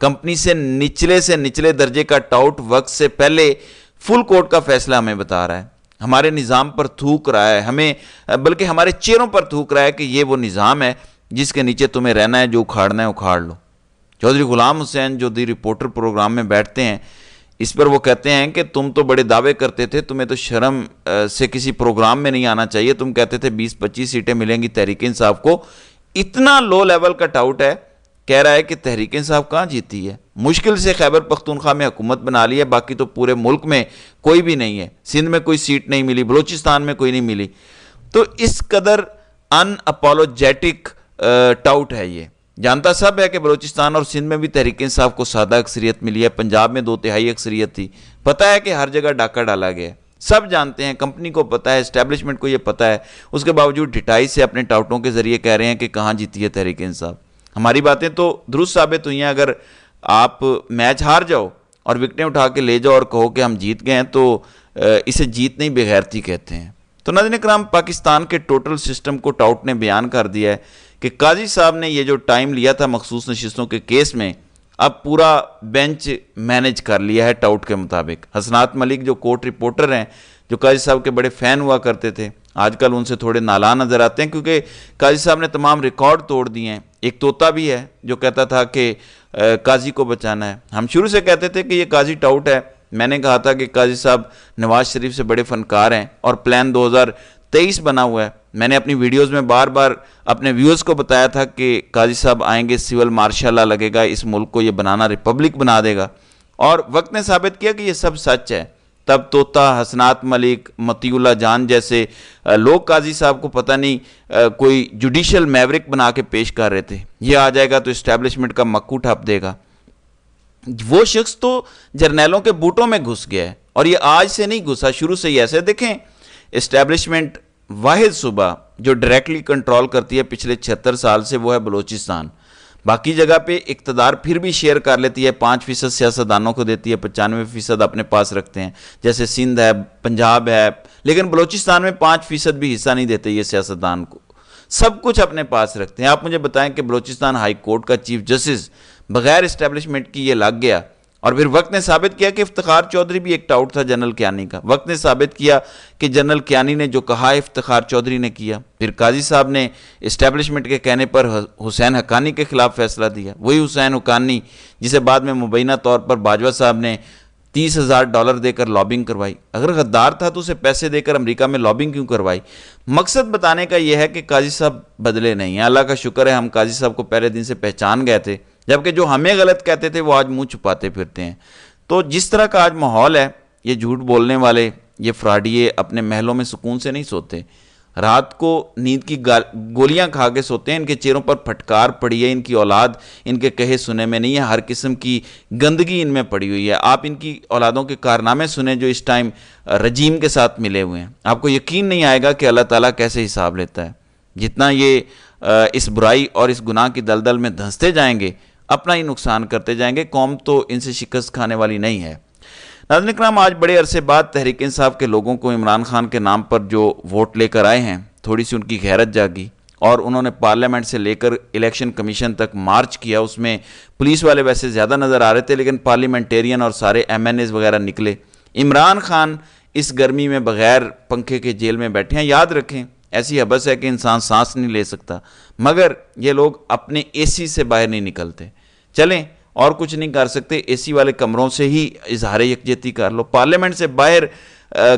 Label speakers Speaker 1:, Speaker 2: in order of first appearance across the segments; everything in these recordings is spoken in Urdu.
Speaker 1: کمپنی سے نچلے درجے کا ٹاؤٹ وقت سے پہلے فل کوٹ کا فیصلہ ہمیں بتا رہا ہے, ہمارے نظام پر تھوک رہا ہے, ہمیں بلکہ ہمارے چہروں پر تھوک رہا ہے کہ یہ وہ نظام ہے جس کے نیچے تمہیں رہنا ہے, جو اکھاڑنا ہے اکھاڑ لو. چودھری غلام حسین جو دی رپورٹر پروگرام میں بیٹھتے ہیں, اس پر وہ کہتے ہیں کہ تم تو بڑے دعوے کرتے تھے, تمہیں تو شرم سے کسی پروگرام میں نہیں آنا چاہیے, تم کہتے تھے 20-25 سیٹیں ملیں گی تحریک انصاف کو. اتنا لو لیول کا ٹاؤٹ ہے, کہہ رہا ہے کہ تحریک انصاف کہاں جیتی ہے, مشکل سے خیبر پختونخوا میں حکومت بنا لی ہے, باقی تو پورے ملک میں کوئی بھی نہیں ہے, سندھ میں کوئی سیٹ نہیں ملی, بلوچستان میں کوئی نہیں ملی. تو اس قدر ان اپولوجیٹک ٹاؤٹ ہے یہ. جانتا سب ہے کہ بلوچستان اور سندھ میں بھی تحریک انصاف کو سادہ اکثریت ملی ہے, پنجاب میں 2/3 اکثریت تھی. پتہ ہے کہ ہر جگہ ڈاکہ ڈالا گیا ہے, سب جانتے ہیں, کمپنی کو پتہ ہے, اسٹیبلشمنٹ کو یہ پتہ ہے, اس کے باوجود ڈٹائی سے اپنے ٹاؤٹوں کے ذریعے کہہ رہے ہیں کہ کہاں جیتی ہے تحریک انصاف. ہماری باتیں تو درست ثابت ہوئی ہیں. اگر آپ میچ ہار جاؤ اور وکٹیں اٹھا کے لے جاؤ اور کہو کہ ہم جیت گئے ہیں, تو اسے جیت نہیں بغیرتی کہتے ہیں. تو ناظرین کرام, پاکستان کے ٹوٹل سسٹم کو ٹاؤٹ نے بیان کر دیا ہے کہ قاضی صاحب نے یہ جو ٹائم لیا تھا مخصوص نشستوں کے کیس میں, اب پورا بینچ مینج کر لیا ہے ٹاؤٹ کے مطابق. حسنات ملک جو کورٹ رپورٹر ہیں, جو قاضی صاحب کے بڑے فین ہوا کرتے تھے, آج کل ان سے تھوڑے نالاں نظر آتے ہیں کیونکہ قاضی صاحب نے تمام ریکارڈ توڑ دیے ہیں. ایک طوطا بھی ہے جو کہتا تھا کہ قاضی کو بچانا ہے. ہم شروع سے کہتے تھے کہ یہ قاضی ٹاؤٹ ہے. میں نے کہا تھا کہ قاضی صاحب نواز شریف سے بڑے فنکار ہیں اور پلان 2023 بنا ہوا ہے. میں نے اپنی ویڈیوز میں بار بار اپنے ویورز کو بتایا تھا کہ قاضی صاحب آئیں گے, سول مارشل لا لگے گا, اس ملک کو یہ بنانا ریپبلک بنا دے گا, اور وقت نے ثابت کیا کہ یہ سب سچ ہے. تب طوطا, حسنات ملک, مطیع اللہ جان جیسے لوگ قاضی صاحب کو پتہ نہیں کوئی جوڈیشل میورک بنا کے پیش کر رہے تھے, یہ آ جائے گا تو اسٹیبلشمنٹ کا مکو ٹھپ دے گا. وہ شخص تو جرنیلوں کے بوٹوں میں گھس گیا ہے, اور یہ آج سے نہیں گھسا, شروع سے ہی ایسے. دیکھیں, اسٹیبلشمنٹ واحد صوبہ جو ڈائریکٹلی کنٹرول کرتی ہے پچھلے 76 سال سے, وہ ہے بلوچستان. باقی جگہ پہ اقتدار پھر بھی شیئر کر لیتی ہے, 5% سیاستدانوں کو دیتی ہے, 95% اپنے پاس رکھتے ہیں, جیسے سندھ ہے, پنجاب ہے. لیکن بلوچستان میں 5% بھی حصہ نہیں دیتے یہ سیاستدان کو, سب کچھ اپنے پاس رکھتے ہیں. آپ مجھے بتائیں کہ بلوچستان ہائی کورٹ کا چیف جسٹس بغیر اسٹیبلشمنٹ کی یہ لگ گیا, اور پھر وقت نے ثابت کیا کہ افتخار چودھری بھی ایک ٹاؤٹ تھا جنرل کیانی کا. وقت نے ثابت کیا کہ جنرل کیانی نے جو کہا افتخار چودھری نے کیا. پھر قاضی صاحب نے اسٹیبلشمنٹ کے کہنے پر حسین حقانی کے خلاف فیصلہ دیا. وہی حسین حقانی جسے بعد میں مبینہ طور پر باجوہ صاحب نے $30,000 دے کر لابنگ کروائی. اگر غدار تھا تو اسے پیسے دے کر امریکہ میں لابنگ کیوں کروائی؟ مقصد بتانے کا یہ ہے کہ قاضی صاحب بدلے نہیں ہیں. اللہ کا شکر ہے ہم قاضی صاحب کو پہلے دن سے پہچان گئے تھے, جبکہ جو ہمیں غلط کہتے تھے وہ آج منہ چھپاتے پھرتے ہیں. تو جس طرح کا آج ماحول ہے, یہ جھوٹ بولنے والے, یہ فراڈیے اپنے محلوں میں سکون سے نہیں سوتے, رات کو نیند کی گولیاں کھا کے سوتے ہیں. ان کے چہروں پر پھٹکار پڑی ہے, ان کی اولاد ان کے کہے سنے میں نہیں ہے, ہر قسم کی گندگی ان میں پڑی ہوئی ہے. آپ ان کی اولادوں کے کارنامے سنیں جو اس ٹائم رجیم کے ساتھ ملے ہوئے ہیں, آپ کو یقین نہیں آئے گا کہ اللہ تعالیٰ کیسے حساب لیتا ہے. جتنا یہ اس برائی اور اس گناہ کی دلدل میں دھنستے جائیں گے, اپنا ہی نقصان کرتے جائیں گے. قوم تو ان سے شکست کھانے والی نہیں ہے. ناظرین کرام, آج بڑے عرصے بعد تحریک انصاف کے لوگوں کو عمران خان کے نام پر جو ووٹ لے کر آئے ہیں, تھوڑی سی ان کی غیرت جاگی, اور انہوں نے پارلیمنٹ سے لے کر الیکشن کمیشن تک مارچ کیا. اس میں پولیس والے ویسے زیادہ نظر آ رہے تھے, لیکن پارلیمنٹیرین اور سارے MNAs وغیرہ نکلے. عمران خان اس گرمی میں بغیر پنکھے کے جیل میں بیٹھے ہیں. یاد رکھیں, ایسی حبس ہے کہ انسان سانس نہیں لے سکتا, مگر یہ لوگ اپنے AC سے باہر نہیں نکلتے. چلیں, اور کچھ نہیں کر سکتے, AC والے کمروں سے ہی اظہار یکجہتی کر لو, پارلیمنٹ سے باہر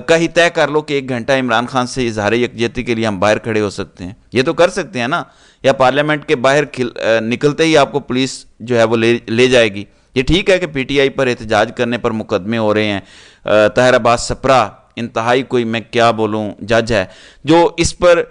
Speaker 1: کا ہی طے کر لو کہ 1 گھنٹہ عمران خان سے اظہار یکجہتی کے لیے ہم باہر کھڑے ہو سکتے ہیں. یہ تو کر سکتے ہیں نا, یا پارلیمنٹ کے باہر نکلتے ہی آپ کو پولیس جو ہے وہ لے جائے گی. یہ ٹھیک ہے کہ PTI پر احتجاج کرنے پر مقدمے ہو رہے ہیں. طاہر عباس سپرا انتہائی کوئی, میں کیا بولوں, جج ہے جو اس پر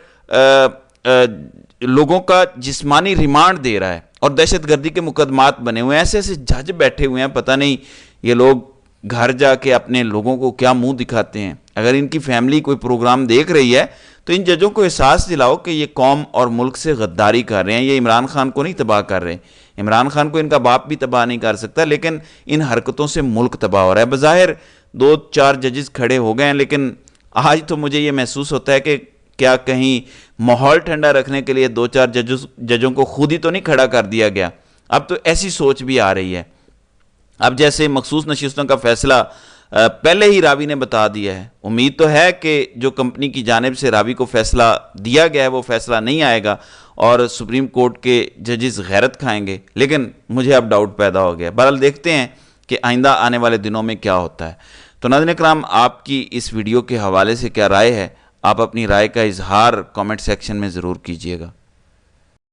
Speaker 1: لوگوں کا جسمانی ریمانڈ دے رہا ہے, اور دہشت گردی کے مقدمات بنے ہوئے ہیں. ایسے ایسے جج بیٹھے ہوئے ہیں, پتہ نہیں یہ لوگ گھر جا کے اپنے لوگوں کو کیا منہ دکھاتے ہیں. اگر ان کی فیملی کوئی پروگرام دیکھ رہی ہے تو ان ججوں کو احساس دلاؤ کہ یہ قوم اور ملک سے غداری کر رہے ہیں. یہ عمران خان کو نہیں تباہ کر رہے, عمران خان کو ان کا باپ بھی تباہ نہیں کر سکتا, لیکن ان حرکتوں سے ملک تباہ ہو رہا ہے. بظاہر 2-4 ججز کھڑے ہو گئے ہیں, لیکن آج تو مجھے یہ محسوس ہوتا ہے کہ کیا کہیں ماحول ٹھنڈا رکھنے کے لیے 2-4 ججوں کو خود ہی تو نہیں کھڑا کر دیا گیا. اب تو ایسی سوچ بھی آ رہی ہے. اب جیسے مخصوص نشستوں کا فیصلہ پہلے ہی راوی نے بتا دیا ہے. امید تو ہے کہ جو کمپنی کی جانب سے راوی کو فیصلہ دیا گیا ہے وہ فیصلہ نہیں آئے گا اور سپریم کورٹ کے ججز غیرت کھائیں گے, لیکن مجھے اب ڈاؤٹ پیدا ہو گیا. بہرحال دیکھتے ہیں کہ آئندہ آنے والے دنوں میں کیا ہوتا ہے. تو ناظرین کرام, آپ کی اس ویڈیو کے حوالے سے کیا رائے ہے؟ آپ اپنی رائے کا اظہار کامنٹ سیکشن میں ضرور کیجیے گا.